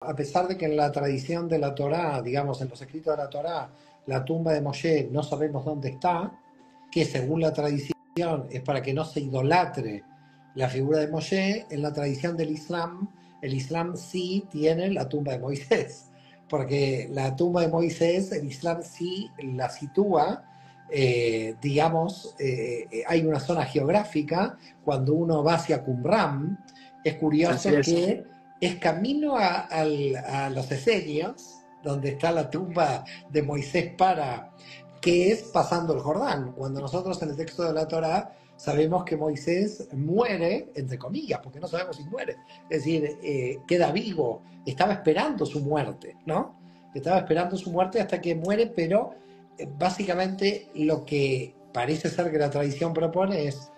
a pesar de que en la tradición de la Torá, digamos, en los escritos de la Torá, la tumba de Moshe no sabemos dónde está, que según la tradición es para que no se idolatre la figura de Moshe, en la tradición del Islam, el Islam sí tiene la tumba de Moisés, porque la tumba de Moisés, el Islam sí la sitúa, digamos, hay una zona geográfica, cuando uno va hacia Qumran, es Así curioso es. que es camino a los Esenios, donde está la tumba de Moisés que es pasando el Jordán. Cuando nosotros en el texto de la Torá sabemos que Moisés muere, entre comillas, porque no sabemos si muere, es decir, queda vivo, estaba esperando su muerte, ¿no? Estaba esperando su muerte hasta que muere, pero básicamente lo que parece ser que la tradición propone es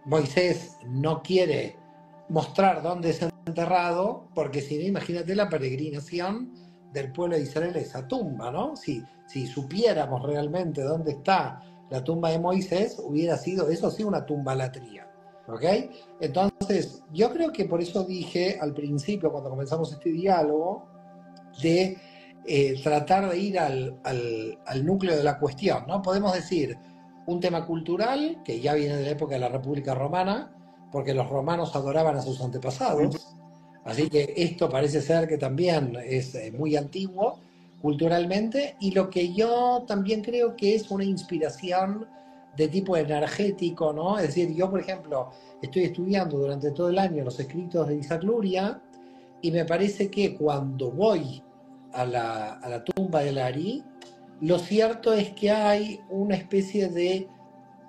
Moisés no quiere mostrar dónde es enterrado, porque si no, imagínate la peregrinación del pueblo de Israel a esa tumba, ¿no? Si supiéramos realmente dónde está la tumba de Moisés, hubiera sido, eso sí, una tumbalatría, ¿ok? Entonces, yo creo que por eso dije al principio, cuando comenzamos este diálogo, de tratar de ir al núcleo de la cuestión, ¿no? Podemos decir un tema cultural que ya viene de la época de la República Romana, porque los romanos adoraban a sus Ujú. antepasados, así que esto parece ser que también es muy antiguo culturalmente, y lo que yo también creo que es una inspiración de tipo energético, ¿no? Es decir, yo, por ejemplo, estoy estudiando durante todo el año los escritos de Isaac Luria, y me parece que cuando voy a la tumba de Lari, lo cierto es que hay una especie de,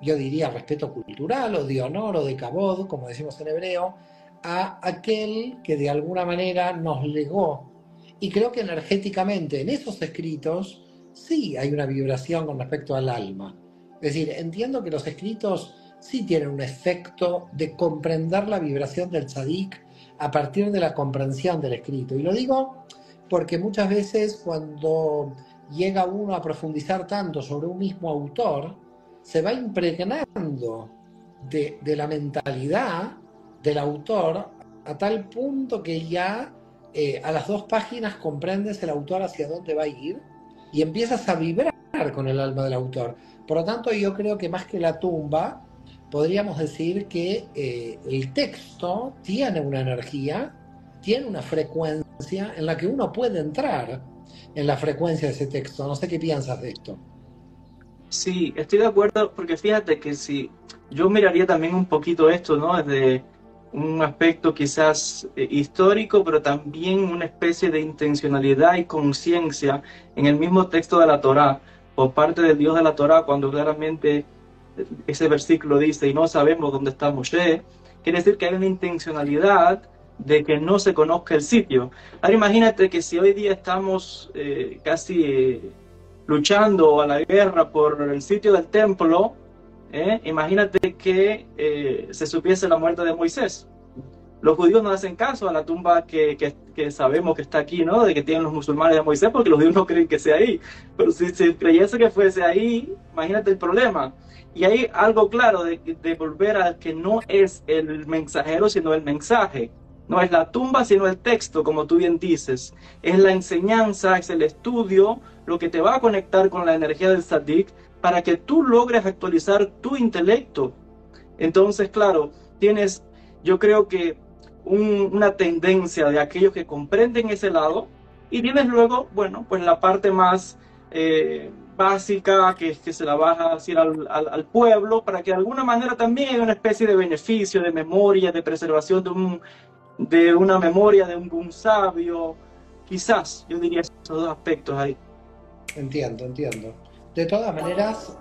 yo diría, respeto cultural o de honor o de kabod, como decimos en hebreo, a aquel que de alguna manera nos legó. Y creo que energéticamente en esos escritos sí hay una vibración con respecto al alma. Es decir, entiendo que los escritos sí tienen un efecto de comprender la vibración del tzadik a partir de la comprensión del escrito. Y lo digo porque muchas veces cuando llega uno a profundizar tanto sobre un mismo autor, se va impregnando de la mentalidad del autor a tal punto que ya a las 2 páginas comprendes el autor hacia dónde va a ir y empiezas a vibrar con el alma del autor. Por lo tanto, yo creo que más que la tumba, podríamos decir que el texto tiene una energía, tiene una frecuencia en la que uno puede entrar en la frecuencia de ese texto. No sé qué piensas de esto. Sí, estoy de acuerdo porque fíjate que si yo miraría también un poquito esto, ¿no? Desde un aspecto quizás histórico, pero también una especie de intencionalidad y conciencia en el mismo texto de la Torá, por parte del Dios de la Torá, cuando claramente ese versículo dice, y no sabemos dónde está Moshe, quiere decir que hay una intencionalidad de que no se conozca el sitio. Ahora imagínate que si hoy día estamos casi luchando a la guerra por el sitio del templo, imagínate que se supiese la muerte de Moisés. Los judíos no hacen caso a la tumba que sabemos que está aquí, ¿no? De que tienen los musulmanes de Moisés, porque los judíos no creen que sea ahí. Pero si se creyese que fuese ahí, imagínate el problema. Y hay algo claro de volver a que no es el mensajero, sino el mensaje. No es la tumba, sino el texto, como tú bien dices. Es la enseñanza, es el estudio, lo que te va a conectar con la energía del Sadik para que tú logres actualizar tu intelecto. Entonces, claro, tienes, yo creo que una tendencia de aquellos que comprenden ese lado y tienes luego, bueno, pues la parte más básica que se la vas a decir al pueblo para que de alguna manera también haya una especie de beneficio, de memoria, de preservación de una memoria de un sabio. Quizás, yo diría esos 2 aspectos ahí. Entiendo, entiendo. De todas maneras,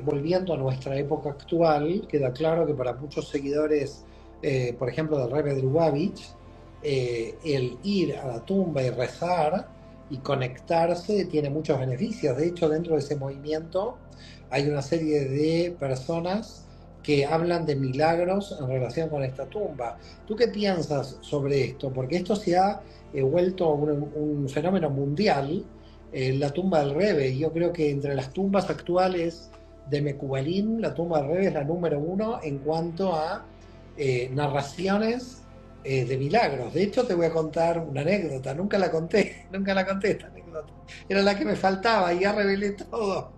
volviendo a nuestra época actual, queda claro que para muchos seguidores, por ejemplo, del Rebbe de Lubavitch, el ir a la tumba y rezar y conectarse tiene muchos beneficios. De hecho, dentro de ese movimiento hay una serie de personas que hablan de milagros en relación con esta tumba. ¿Tú qué piensas sobre esto? Porque esto se ha vuelto un fenómeno mundial, la tumba del Rebbe. Yo creo que entre las tumbas actuales de Mekubalim, la tumba del Rebbe es la número 1 en cuanto a narraciones de milagros. De hecho, te voy a contar una anécdota. Nunca la conté, nunca la conté esta anécdota. Era la que me faltaba y ya revelé todo.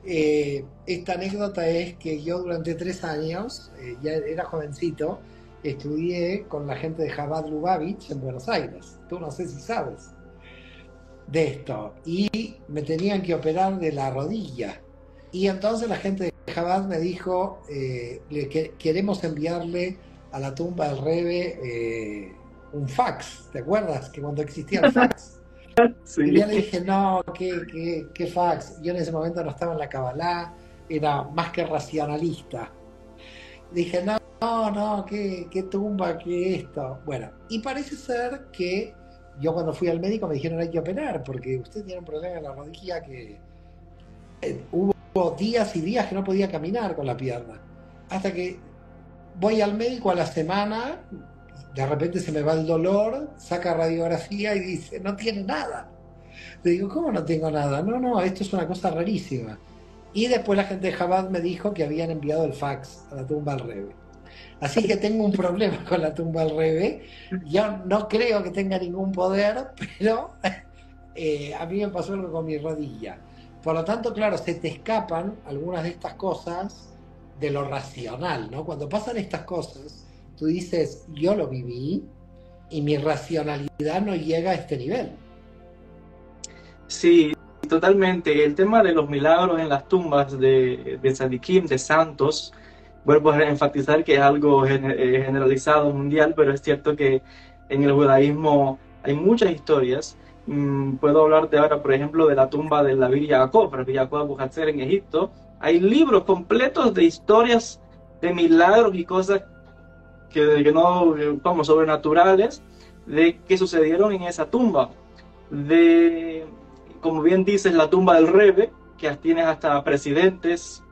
Esta anécdota es que yo durante 3 años, ya era jovencito, estudié con la gente de Chabad Lubavitch en Buenos Aires. Tú no sé si sabes de esto. Y me tenían que operar de la rodilla. Y entonces la gente de Chabad me dijo, queremos enviarle a la tumba del Rebe un fax. ¿Te acuerdas? Que cuando existía el fax. Y Sí. yo le dije, no, ¿qué fax? Yo en ese momento no estaba en la Kabbalah, era más que racionalista. Dije, no, no, no, qué tumba, qué esto. Bueno, y parece ser que yo cuando fui al médico me dijeron hay que operar, porque usted tiene un problema en la rodilla que hubo días y días que no podía caminar con la pierna. Hasta que voy al médico a la semana, de repente se me va el dolor, saca radiografía y dice, no tiene nada. Le digo, ¿cómo no tengo nada? No, no, esto es una cosa rarísima. Y después la gente de Chabad me dijo que habían enviado el fax a la tumba al Rebe. Así que tengo un problema con la tumba al Rebe. Yo no creo que tenga ningún poder, pero a mí me pasó algo con mi rodilla. Por lo tanto, claro, se te escapan algunas de estas cosas de lo racional, ¿no? Cuando pasan estas cosas, tú dices, yo lo viví y mi racionalidad no llega a este nivel. Sí, totalmente. El tema de los milagros en las tumbas de Tzadikim, de santos, vuelvo a enfatizar que es algo generalizado mundial, pero es cierto que en el judaísmo hay muchas historias. Puedo hablarte ahora, por ejemplo, de la tumba de Rabbi Jacob Abu Hatzer en Egipto. Hay libros completos de historias de milagros y cosas que no, como sobrenaturales, de que sucedieron en esa tumba. De, como bien dices, la tumba del Rebe, que tienes hasta presidentes,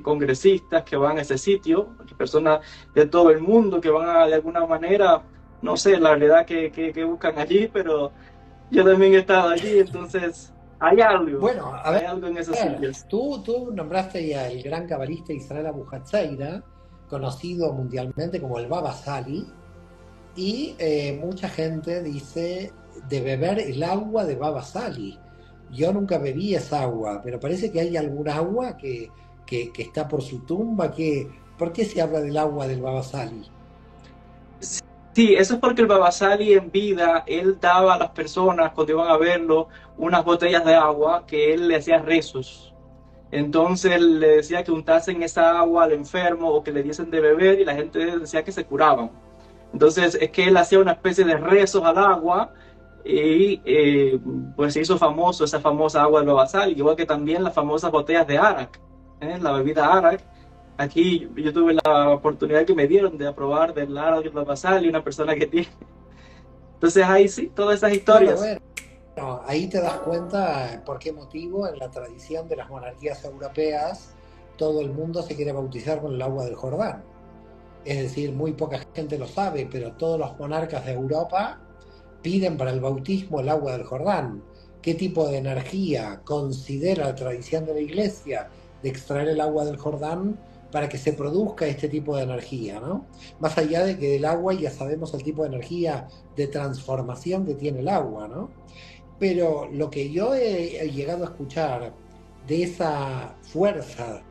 congresistas que van a ese sitio, personas de todo el mundo que van a, de alguna manera, no sé la verdad que buscan allí, pero yo también he estado allí, entonces Bueno, a hay ver, algo en esos sitios. tú nombraste ya el gran cabalista Israel Abu Hatzaira, conocido mundialmente como el Baba Sali, y mucha gente dice de beber el agua de Baba Sali. Yo nunca bebí esa agua, pero parece que hay algún agua que está por su tumba. ¿Por qué se habla del agua del Baba Sali? Sí, eso es porque el Baba Sali en vida, él daba a las personas cuando iban a verlo unas botellas de agua que él le hacía rezos. Entonces le decía que untasen esa agua al enfermo o que le diesen de beber y la gente decía que se curaban. Entonces es que él hacía una especie de rezos al agua y pues se hizo famoso esa famosa agua del Baba Sali, igual que también las famosas botellas de Arak, la bebida Arak. Aquí yo tuve la oportunidad que me dieron de aprobar del Arak del Baba Sali, una persona que tiene. Entonces ahí sí, todas esas Bueno, historias. bueno, ahí te das cuenta por qué motivo en la tradición de las monarquías europeas todo el mundo se quiere bautizar con el agua del Jordán. Es decir, muy poca gente lo sabe, pero todos los monarcas de Europa piden para el bautismo el agua del Jordán. ¿Qué tipo de energía considera la tradición de la Iglesia de extraer el agua del Jordán para que se produzca este tipo de energía, ¿no? Más allá de que del agua ya sabemos el tipo de energía de transformación que tiene el agua, ¿no? Pero lo que yo he llegado a escuchar de esa fuerza,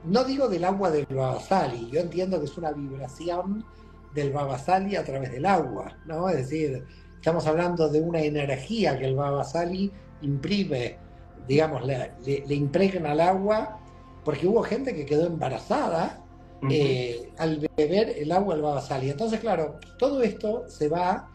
no digo del agua del Babasali, yo entiendo que es una vibración del Babasali a través del agua, ¿no? Es decir, estamos hablando de una energía que el Babasali imprime, digamos, le impregna al agua, porque hubo gente que quedó embarazada Uh -huh. al beber el agua del Babasali. Entonces, claro, todo esto se va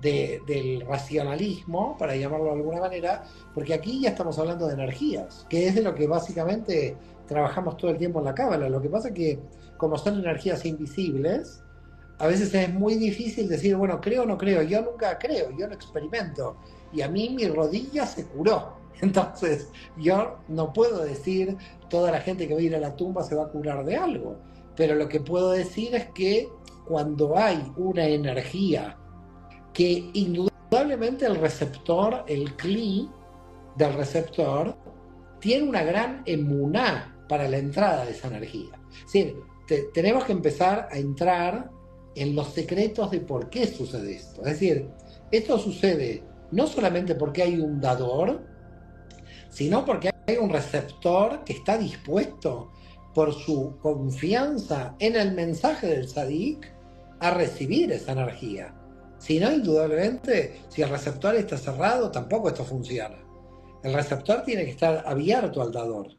del racionalismo, para llamarlo de alguna manera, porque aquí ya estamos hablando de energías, que es de lo que básicamente trabajamos todo el tiempo en la cábala. Lo que pasa es que, como son energías invisibles, a veces es muy difícil decir, bueno, creo o no creo. Yo nunca creo, yo lo experimento. Y a mí mi rodilla se curó. Entonces, yo no puedo decir toda la gente que va a ir a la tumba se va a curar de algo. Pero lo que puedo decir es que cuando hay una energía que indudablemente el receptor, el CLI del receptor, tiene una gran emuná para la entrada de esa energía. Es decir, tenemos que empezar a entrar en los secretos de por qué sucede esto. Es decir, esto sucede no solamente porque hay un dador, sino porque hay un receptor que está dispuesto por su confianza en el mensaje del tzadik a recibir esa energía. Si no, indudablemente, si el receptor está cerrado, tampoco esto funciona. El receptor tiene que estar abierto al dador.